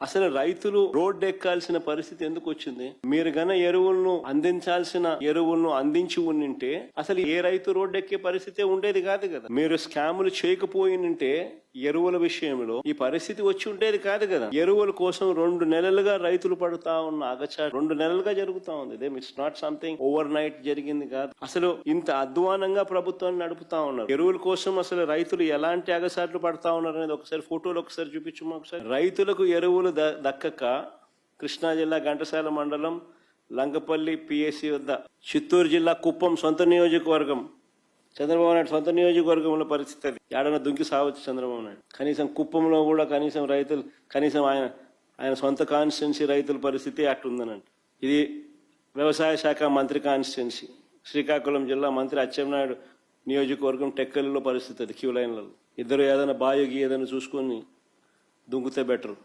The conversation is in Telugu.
అసలు రైతులు రోడ్డు ఎక్కాల్సిన పరిస్థితి ఎందుకు వచ్చింది? మీరు గన ఎరువులను అందించి ఉండింటే అసలు ఏ రైతు రోడ్డు ఎక్కే పరిస్థితి ఉండేది కాదు కదా. మీరు స్కాములు చేయకపోయినంటే ఎరువుల విషయంలో ఈ పరిస్థితి వచ్చి ఉండేది కాదు కదా. ఎరువుల కోసం 2 నెలలుగా రైతులు పడుతా ఉన్న అగచాటు 2 నెలలుగా జరుగుతా ఉంది. It's not something over night జరిగింది కాదు. అసలు ఇంత అధ్వానంగా ప్రభుత్వాన్ని నడుపుతా ఉన్నారు. ఎరువుల కోసం అసలు రైతులు ఎలాంటి అగచాట్లు పడతా ఉన్నారు అనేది ఒకసారి ఫోటోలు ఒకసారి చూపించు. ఒకసారి రైతులకు ఎరువులు దక్కక కృష్ణా జిల్లా ఘంటసాల మండలం లంకపల్లి పిఎస్సి వద్ద, చిత్తూరు జిల్లా కుప్పం సొంత నియోజకవర్గం, చంద్రబాబు నాయుడు సొంత నియోజకవర్గంలో పరిస్థితి అది. ఏడన్నా దుంకి సావచ్చు చంద్రబాబు నాయుడు. కనీసం కుప్పంలో కూడా కనీసం రైతులు, కనీసం ఆయన సొంత కాన్స్టిట్యున్సీ రైతుల పరిస్థితి అట్టుందనంట. ఇది వ్యవసాయ శాఖ మంత్రి కాన్స్టిట్యున్సీ. శ్రీకాకుళం జిల్లా మంత్రి అచ్చెన్నాయుడు నియోజకవర్గం టెక్కలిలో పరిస్థితి అది. క్యూ లైన్లలో ఇద్దరు ఏదైనా బాయోగి ఏదైనా చూసుకొని దుంకుతే బెటర్.